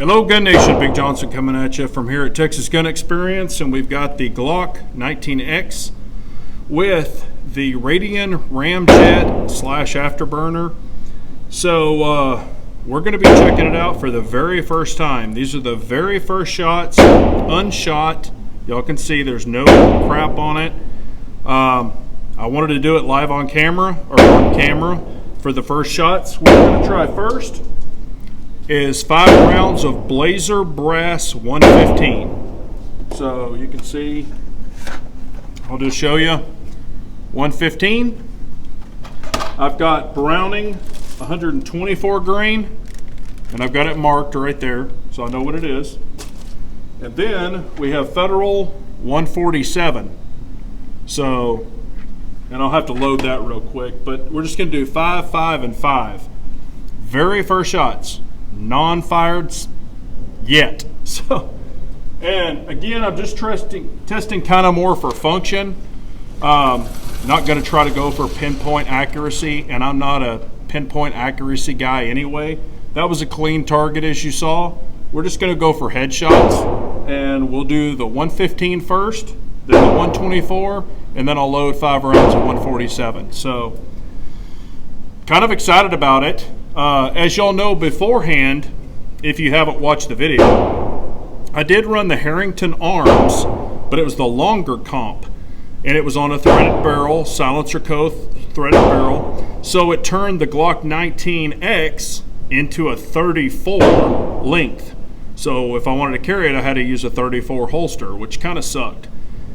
Hello Gun Nation, Big Johnson coming at you from here at Texas Gun Experience, and we've got the Glock 19X with the Radian Ramjet / Afterburner. So we're going to be checking it out for the very first time. These are the very first shots, unshot. Y'all can see there's no crap on it. I wanted to do it live on camera, or on camera, for the first shots. What we're going to try first is 5 rounds of Blazer Brass 115. So you can see, I'll just show you 115. I've got Browning 124 grain, and I've got it marked right there, so I know what it is. And then we have Federal 147. So, and I'll have to load that real quick, but we're just gonna do 5, 5, and 5. Very first shots. Non-fired yet. So, and again, I'm just testing kind of more for function. Not going to try to go for pinpoint accuracy, and I'm not a pinpoint accuracy guy anyway. That was a clean target, as you saw. We're just going to go for headshots, and we'll do the 115 first, then the 124, and then I'll load 5 rounds of 147. So, kind of excited about it. As y'all know beforehand, if you haven't watched the video, I did run the Harrington Arms, but it was the longer comp, and it was on a threaded barrel, silencer coat threaded barrel, so it turned the Glock 19X into a 34 length. So if I wanted to carry it, I had to use a 34 holster, which kind of sucked.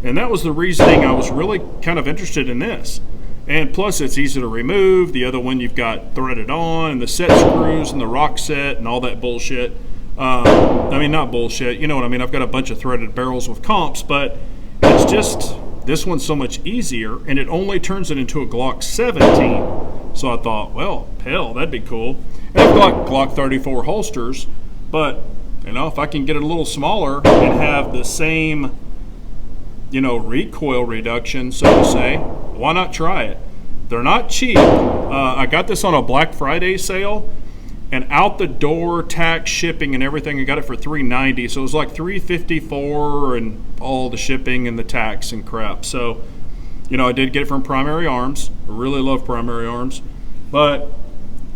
And that was the reasoning I was really kind of interested in this. And plus, it's easy to remove. The other one you've got threaded on, and the set screws, and the rock set, and all that bullshit. I mean, not bullshit, you know what I mean. I've got a bunch of threaded barrels with comps, but it's just, this one's so much easier, and it only turns it into a Glock 17. So I thought, well, hell, that'd be cool. And I've got Glock 34 holsters, but, you know, if I can get it a little smaller and have the same, you know, recoil reduction, so to say, why not try it? They're not cheap. I got this on a Black Friday sale, and out the door, tax, shipping, and everything, I got it for $390. So it was like $354, and all the shipping and the tax and crap. So, you know, I did get it from Primary Arms. I really love Primary Arms. But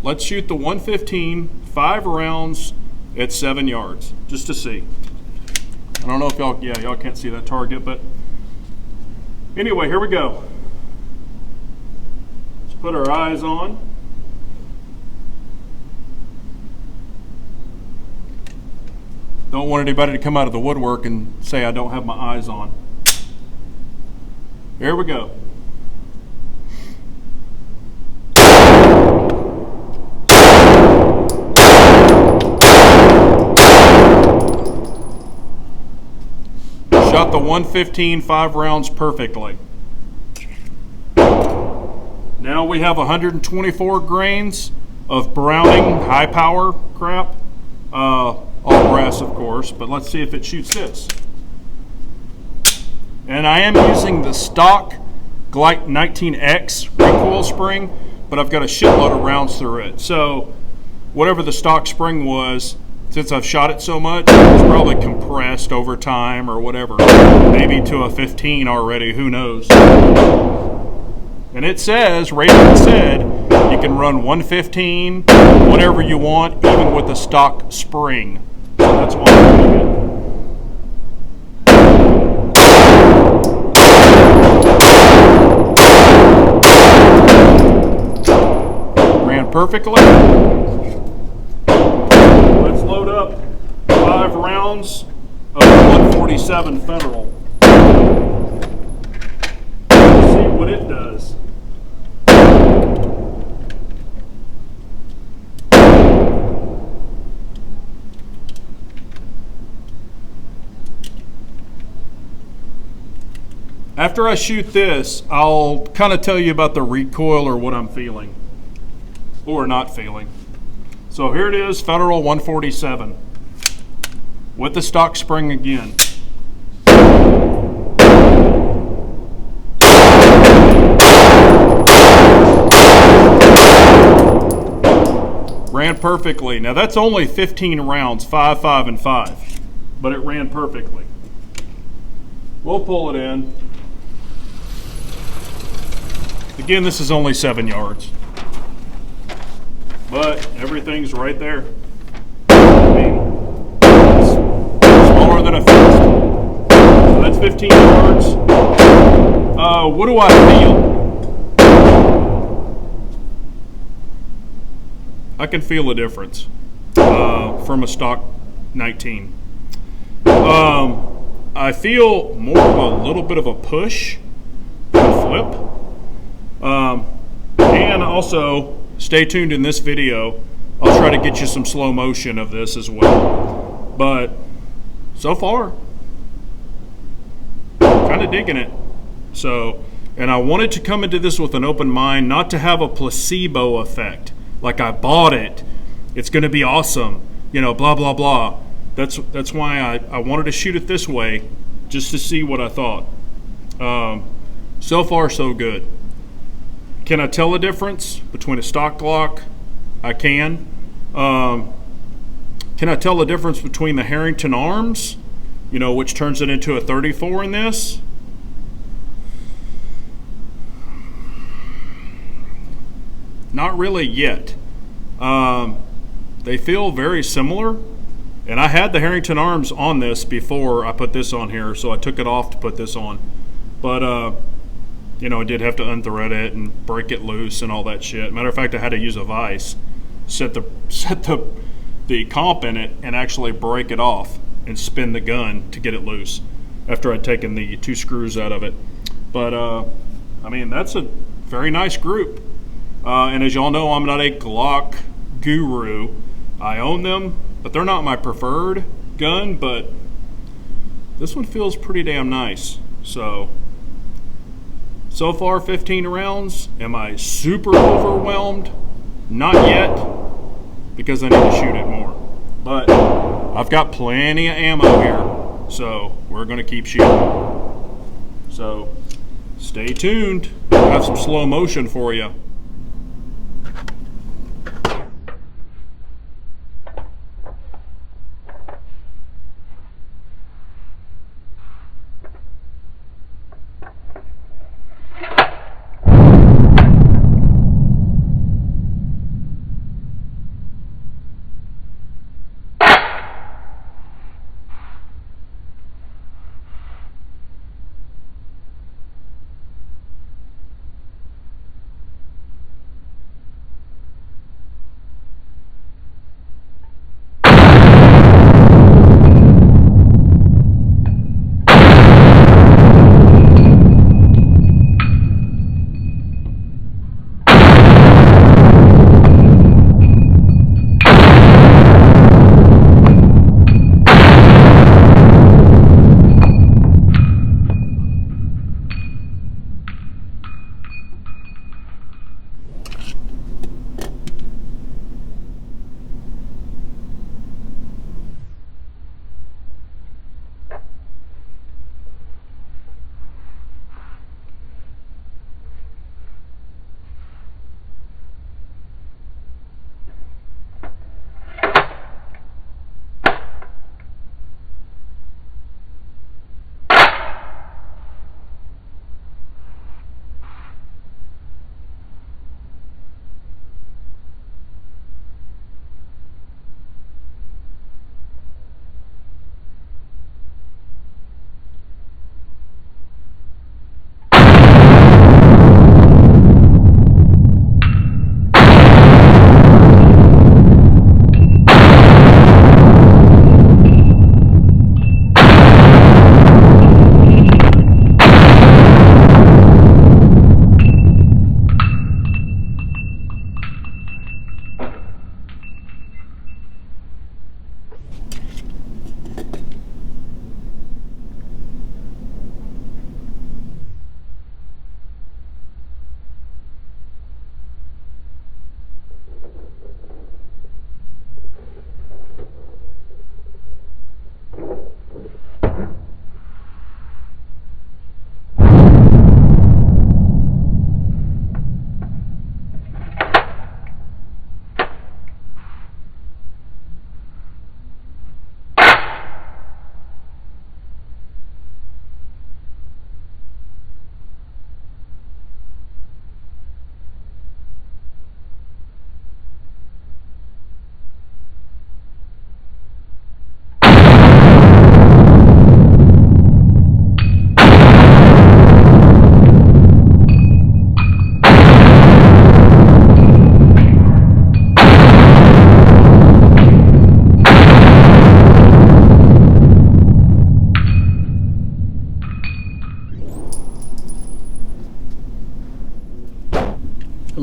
let's shoot the 115, 5 rounds at 7 yards, just to see. I don't know if y'all, yeah, y'all can't see that target, but anyway, here we go. Let's put our eyes on. Don't want anybody to come out of the woodwork and say I don't have my eyes on. Here we go. Shot the 115 5 rounds perfectly. Now we have 124 grains of Browning high power crap. All brass, of course, but let's see if it shoots this. And I am using the stock Glock 19X recoil spring, but I've got a shitload of rounds through it. So whatever the stock spring was, since I've shot it so much, it's probably compressed over time or whatever. Maybe to a 15 already, who knows. And it says, Radian said, you can run 115, whatever you want, even with a stock spring. So that's why I'm doing it. Ran perfectly. Let's load up 5 rounds of 147 Federal. Let's see what it does. After I shoot this, I'll kind of tell you about the recoil or what I'm feeling or not feeling. So here it is, Federal 147 with the stock spring again. ran perfectly. Now that's only 15 rounds, 5, 5, and 5, but it ran perfectly. We'll pull it in. Again, this is only 7 yards, but everything's right there. I mean, it's smaller than a fist. So that's 15 yards. What do I feel? I can feel a difference from a stock 19. I feel more of a little bit of a push than a flip. And also, stay tuned in this video. I'll try to get you some slow motion of this as well. But so far, kind of digging it. So, and I wanted to come into this with an open mind, not to have a placebo effect. Like I bought it, it's going to be awesome, you know, blah, blah, blah. That's why I wanted to shoot it this way, just to see what I thought. So far, so good. Can I tell a difference between a stock Glock? I can. Can I tell the difference between the Harrington arms, you know, which turns it into a 34 in this? Not really yet. They feel very similar, and I had the Harrington arms on this before I put this on here, so I took it off to put this on. But you know, I did have to unthread it and break it loose and all that shit. Matter of fact, I had to use a vise, set the comp in it, and actually break it off and spin the gun to get it loose after I'd taken the 2 screws out of it. But I mean, that's a very nice group. And as y'all know, I'm not a Glock guru. I own them, but they're not my preferred gun, but this one feels pretty damn nice. So far 15 rounds. Am I super overwhelmed? Not yet, because I need to shoot it more. But I've got plenty of ammo here, so we're gonna keep shooting. So stay tuned. I have some slow motion for you.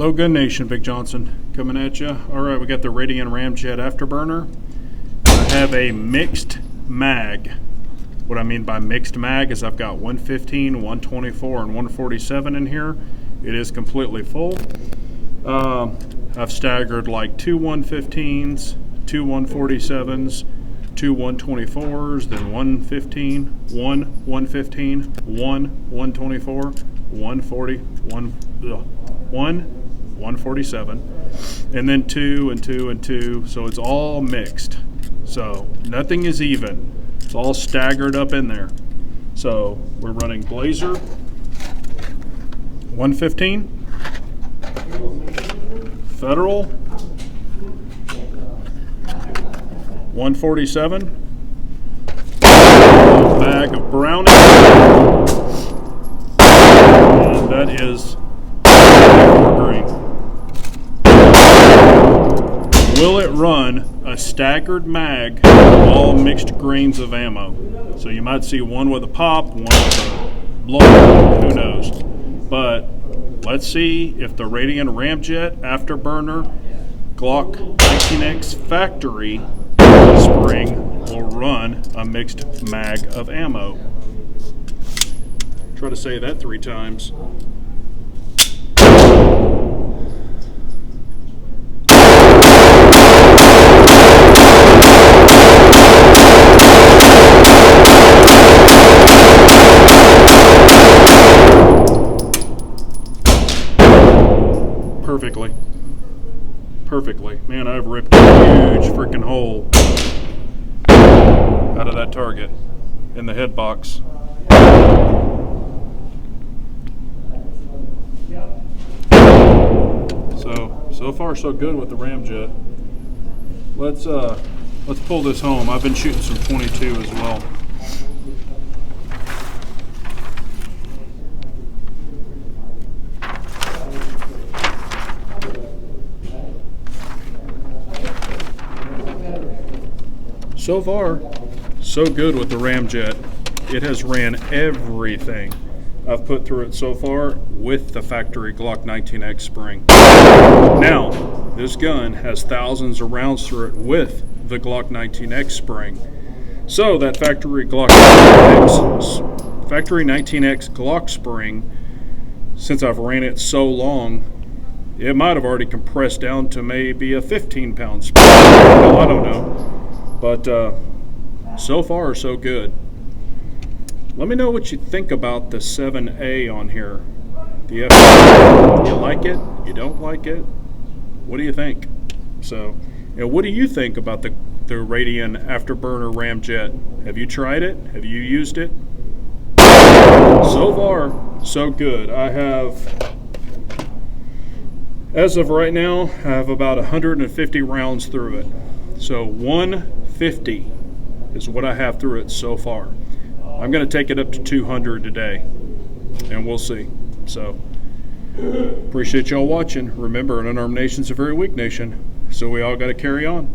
Hello, Gun Nation. Big Johnson coming at you. All right, we got the Radian Ramjet Afterburner. I have a mixed mag. What I mean by mixed mag is I've got 115, 124, and 147 in here. It is completely full. I've staggered like two 115s, two 147s, two 124s, then 115, one 115, one 124, 140, one 147, and then two and two and two. So it's all mixed. So nothing is even. It's all staggered up in there. So we're running Blazer 115, Federal 147, a bag of Browning, and that is green. Will it run a staggered mag of all mixed grains of ammo? So you might see one with a pop, one with a blow, who knows. But let's see if the Radian Ramjet Afterburner Glock 19X factory spring will run a mixed mag of ammo. Try to say that 3 times. Perfectly. Man, I've ripped a huge freaking hole out of that target in the head box. So far so good with the Ramjet. Let's pull this home. I've been shooting some 22 as well. So far, so good with the Ramjet. It has ran everything I've put through it so far with the factory Glock 19X spring. Now, this gun has thousands of rounds through it with the Glock 19X spring. So that factory 19X Glock spring, since I've ran it so long, it might have already compressed down to maybe a 15-pound spring. Well, I don't know. But so far, so good. Let me know what you think about the 7A on here. The F. You like it? You don't like it? What do you think? So, what do you think about the Radian Afterburner Ramjet? Have you tried it? Have you used it? So far, so good. I have, as of right now, I have about 150 rounds through it. So 150 is what I have through it so far. I'm going to take it up to 200 today, and we'll see. So, appreciate y'all watching. Remember, an unarmed nation's a very weak nation, so we all got to carry on.